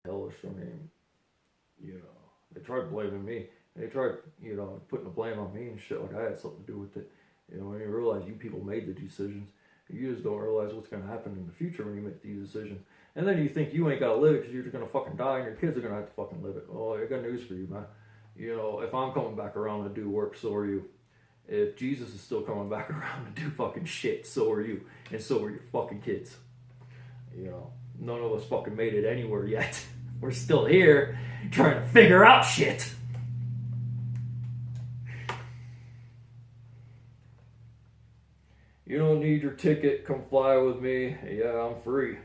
hellish. I mean, they tried blaming me. They tried, putting the blame on me and shit like I had something to do with it. When you realize you people made the decisions, you just don't realize what's going to happen in the future when you make these decisions. And then you think you ain't got to live it because you're just going to fucking die and your kids are going to have to fucking live it. Oh, I got news for you, man. If I'm coming back around to do work, so are you. If Jesus is still coming back around to do fucking shit, so are you. And so are your fucking kids. None of us fucking made it anywhere yet. We're still here trying to figure out shit. You don't need your ticket. Come fly with me. Yeah, I'm free.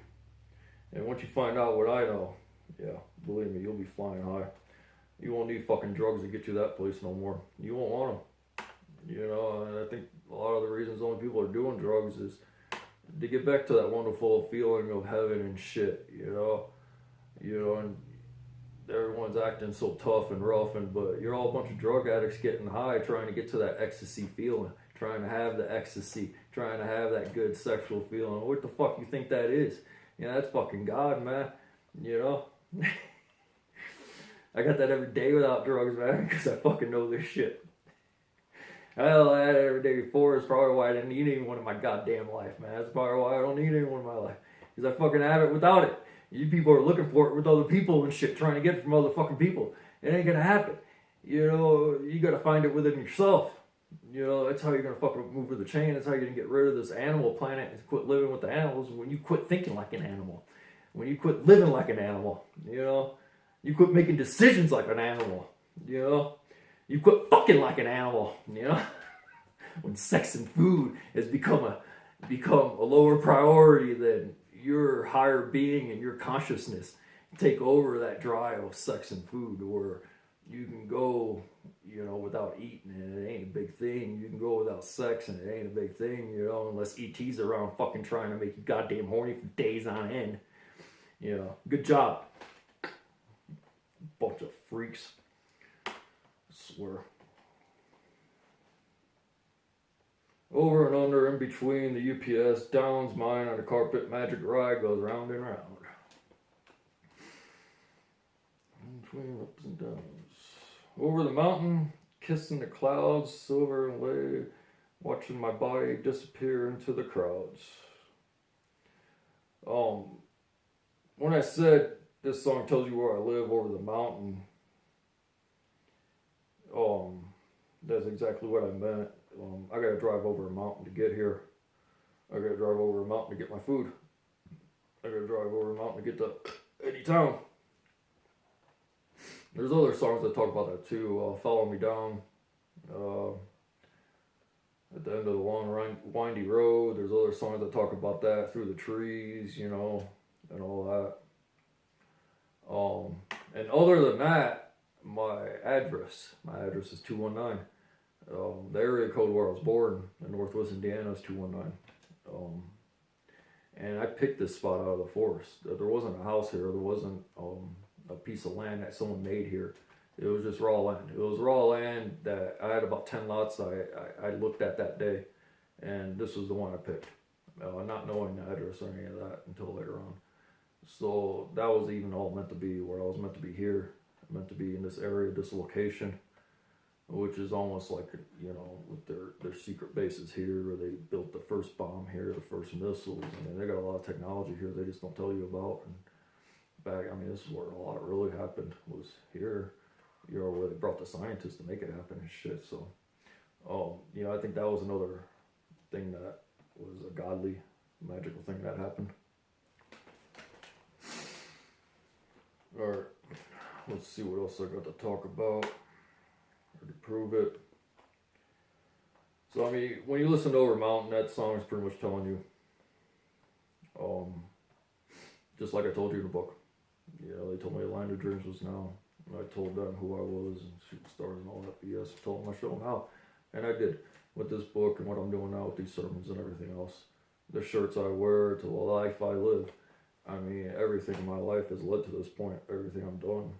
And once you find out what I know, yeah, believe me, you'll be flying high. You won't need fucking drugs to get you that place no more. You won't want them. And I think a lot of the reasons only people are doing drugs is to get back to that wonderful feeling of heaven and shit, and everyone's acting so tough and rough, but you're all a bunch of drug addicts getting high, trying to get to that ecstasy feeling, trying to have the ecstasy, trying to have that good sexual feeling. What the fuck you think that is? That's fucking God, man. I got that every day without drugs, man, because I fucking know this shit. Hell, I had it every day before. It's probably why I didn't need anyone in my goddamn life, man. That's probably why I don't need anyone in my life. Because I fucking have it without it. You people are looking for it with other people and shit, trying to get it from other fucking people. It ain't gonna happen. You gotta find it within yourself. That's how you're gonna fucking move with the chain. That's how you're gonna get rid of this animal planet and quit living with the animals. When you quit thinking like an animal, when you quit living like an animal, you quit making decisions like an animal, you quit fucking like an animal, when sex and food has become a lower priority than your higher being and your consciousness take over that drive of sex and food, where you can go, without eating and it ain't a big thing. You can go without sex and it ain't a big thing, unless ET's around fucking trying to make you goddamn horny for days on end. Good job. Bunch of freaks. I swear. Over and under, in between, the UPS, Downs mine on the carpet, magic ride goes round and round. In between ups and downs. Over the mountain, kissing the clouds, silver and lay, watching my body disappear into the crowds. When I said this song tells you where I live over the mountain, that's exactly what I meant. I gotta drive over a mountain to get here. I gotta drive over a mountain to get my food. I gotta drive over a mountain to get to any town. There's other songs that talk about that too. Follow Me Down. At the end of the long, windy road. There's other songs that talk about that. Through the trees, and all that. And other than that, my address is 219. The area code where I was born in Northwest Indiana is 219. And I picked this spot out of the forest. There wasn't a house here. There wasn't a piece of land that someone made here. It was just raw land. It was raw land that I had about 10 lots I looked at that day. And this was the one I picked. Not knowing the address or any of that until later on. So that was even all meant to be where I was meant to be here. Meant to be in this area, this location. Which is almost like, with their secret bases here, where they built the first bomb here, the first missiles. I mean, they got a lot of technology here they just don't tell you about. And this is where a lot really happened, was here, where they brought the scientists to make it happen and shit. So, I think that was another thing that was a godly, magical thing that happened. Alright, let's see what else I got to talk about. To prove it. So when you listen to Over Mountain, that song is pretty much telling you, just like I told you in the book. They told me the land of dreams was now. And I told them who I was and shooting stars and all that BS. I told them I showed them how, and I did with this book and what I'm doing now with these sermons and everything else. The shirts I wear, to the life I live. Everything in my life has led to this point. Everything I'm doing.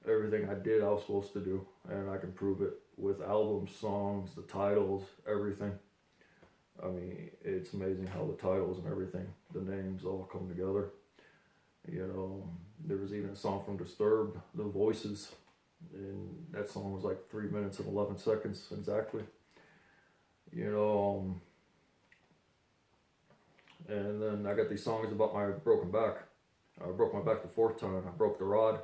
Everything I did, I was supposed to do, and I can prove it with albums, songs, the titles, everything. It's amazing how the titles and everything, the names all come together. You know, there was even a song from Disturbed, The Voices, and that song was like 3 minutes and 11 seconds exactly. You know, and then I got these songs about my broken back. I broke my back the fourth time. I broke the rod.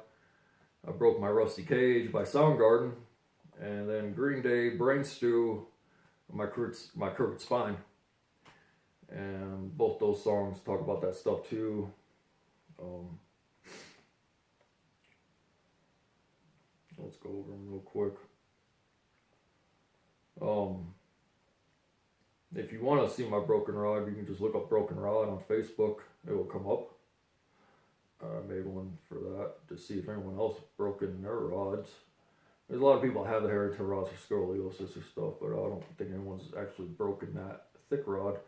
I broke my rusty cage by Soundgarden, and then Green Day, Brain Stew, my crooked spine, and both those songs talk about that stuff too. Um, let's go over them real quick. If you want to see my broken rod, you can just look up broken rod on Facebook. It will come up. I made one for that to see if anyone else broken their rods. There's a lot of people that have the Harrington rods for scoliosis or stuff, but I don't think anyone's actually broken that thick rod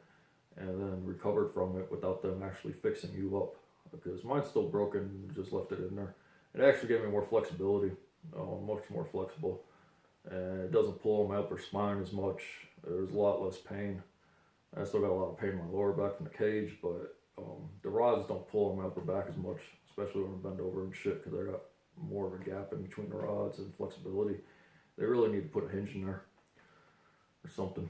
and then recovered from it without them actually fixing you up. Because mine's still broken, just left it in there. It actually gave me more flexibility, much more flexible. And it doesn't pull on my upper spine as much. There's a lot less pain. I still got a lot of pain in my lower back from the cage, but the rods don't pull on my upper back as much, especially when I bend over and shit, because I got more of a gap in between the rods and flexibility. They really need to put a hinge in there or something.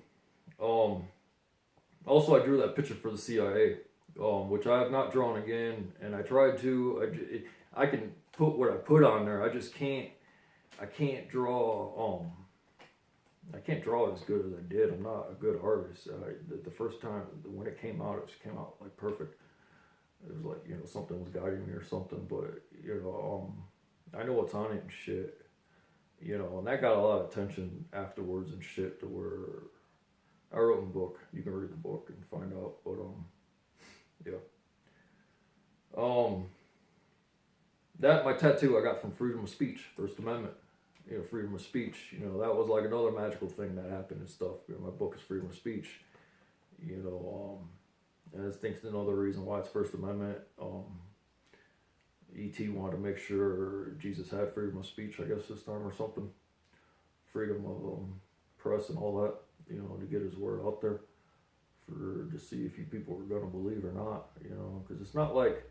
Also, I drew that picture for the CIA, which I have not drawn again, and I tried to. I can put what I put on there. I just can't. I can't draw. I can't draw it as good as I did. I'm not a good artist. The first time when it came out, it just came out like perfect. It was like something was guiding me or something. But I know what's on it and shit. And that got a lot of attention afterwards and shit. To where I wrote a book. You can read the book and find out. But yeah. That my tattoo I got from Freedom of Speech, First Amendment. Freedom of speech. That was like another magical thing that happened and stuff. My book is Freedom of Speech. And I think it's another reason why it's First Amendment. E.T. wanted to make sure Jesus had freedom of speech, I guess, this time or something. Freedom of press and all that, to get his word out there to see if you people were going to believe or not, because it's not like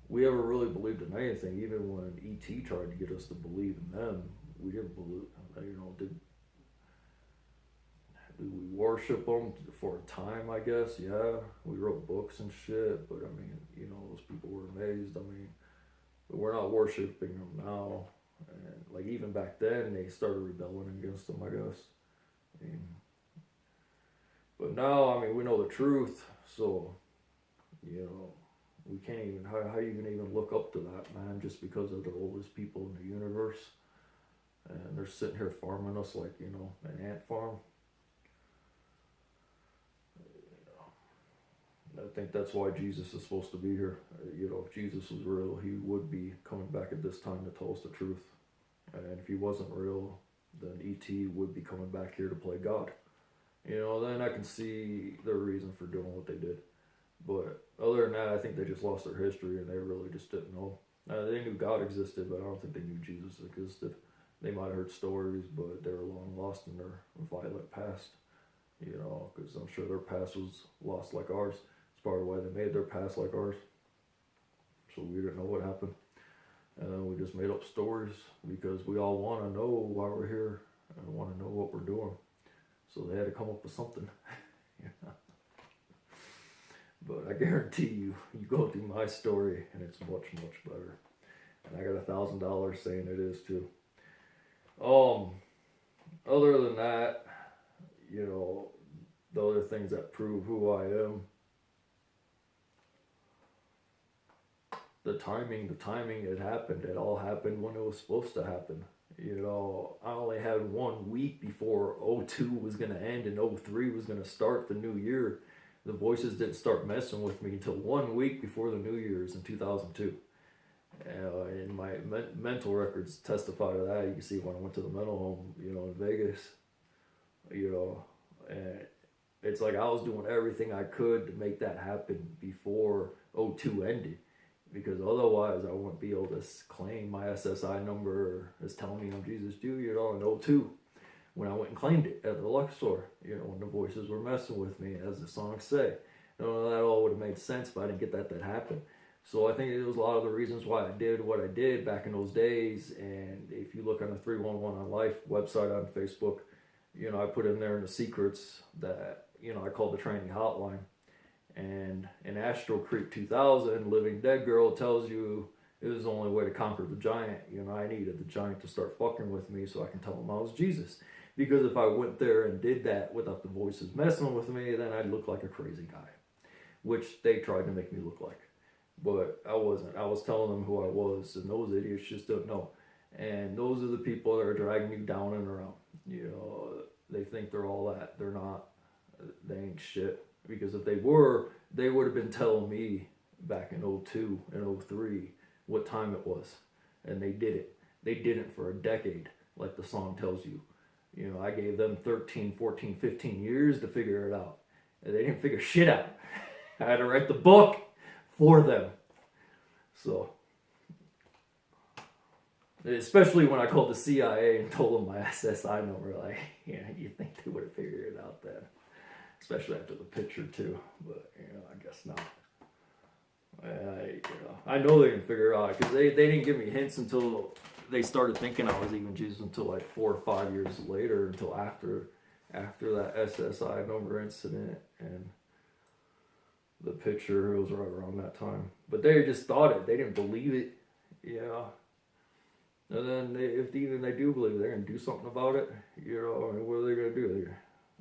we ever really believed in anything. Even when E.T. tried to get us to believe in them, we didn't believe, did we worship them for a time, I guess? Yeah, we wrote books and shit, but I mean, those people were amazed. I mean, but we're not worshiping them now. And like even back then, they started rebelling against them, I guess. I mean, but now, I mean, we know the truth, so, we can't even, how you can even look up to that, man, just because they're the oldest people in the universe. And they're sitting here farming us like, an ant farm. I think that's why Jesus is supposed to be here. If Jesus was real, he would be coming back at this time to tell us the truth. And if he wasn't real, then E.T. would be coming back here to play God. Then I can see their reason for doing what they did. But other than that, I think they just lost their history and they really just didn't know. They knew God existed, but I don't think they knew Jesus existed. They might have heard stories, but they were long lost in their violent past. Because I'm sure their past was lost like ours. It's probably why they made their past like ours. So we didn't know what happened. And then we just made up stories because we all want to know why we're here and want to know what we're doing. So they had to come up with something. But I guarantee you go through my story and it's much, much better. And I got $1,000 saying it is too. Other than that, the other things that prove who I am, the timing, it happened. It all happened when it was supposed to happen. I only had 1 week before 02 was going to end and 03 was going to start the new year. The voices didn't start messing with me until 1 week before the New Year's in 2002. And my mental records testify to that. You can see when I went to the mental home, in Vegas, and it's like I was doing everything I could to make that happen before 02 ended. Because otherwise I wouldn't be able to claim my SSI number as telling me I'm Jesus Jew, in 02. When I went and claimed it at the Luxor, when the voices were messing with me, as the songs say. That all would have made sense if I didn't get that happen. So I think it was a lot of the reasons why I did what I did back in those days. And if you look on the 311 on Life website on Facebook, I put in there in the secrets that, I called the training hotline. And in Astro Creep 2000, Living Dead Girl tells you it was the only way to conquer the giant. I needed the giant to start fucking with me so I can tell him I was Jesus. Because if I went there and did that without the voices messing with me, then I'd look like a crazy guy. Which they tried to make me look like. But I wasn't. I was telling them who I was, and those idiots just don't know. And those are the people that are dragging you down and around. They think they're all that. They're not. They ain't shit. Because if they were, they would have been telling me back in 02 and 03 what time it was. And they did it. They didn't for a decade, like the song tells you. I gave them 13, 14, 15 years to figure it out. And they didn't figure shit out. I had to write the book for them. So, especially when I called the CIA and told them my SSI number, like, you think they would have figured it out then. Especially after the picture too, but I guess not. I know they didn't figure it out because they didn't give me hints until they started thinking I was even Jesus until like 4 or 5 years later, until after that SSI number incident and the picture. It was right around that time, but they just thought it. They didn't believe it. And then if even they do believe it, they're gonna do something about it. What are they gonna do?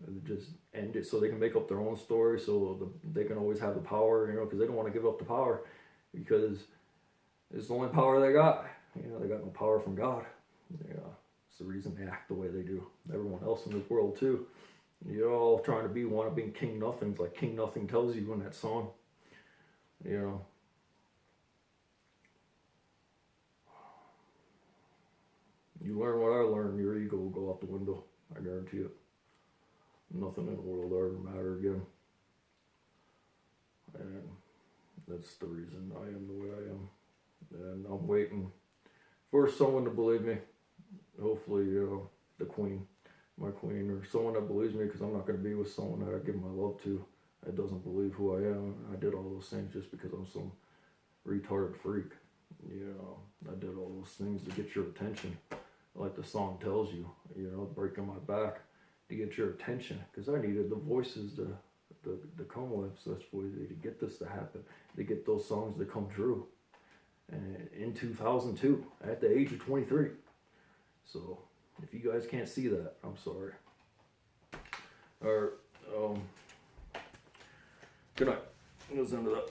They just end it so they can make up their own story, so they can always have the power. Because they don't want to give up the power, because it's the only power they got. They got no power from God. It's the reason they act the way they do. Everyone else in this world too. You're all trying to want to be King Nothings, like King Nothing tells you in that song. You learn what I learned, your ego will go out the window. I guarantee it. Nothing in the world will ever matter again. And that's the reason I am the way I am. And I'm waiting for someone to believe me. Hopefully, the queen, my queen, or someone that believes me, because I'm not going to be with someone that I give my love to that doesn't believe who I am. I did all those things just because I'm some retarded freak. I did all those things to get your attention, like the song tells you. Breaking my back to get your attention, because I needed the voices to come with successfully to get this to happen, to get those songs to come true. And in 2002, at the age of 23. So if you guys can't see that, I'm sorry. All right. Good night. Let's end it up.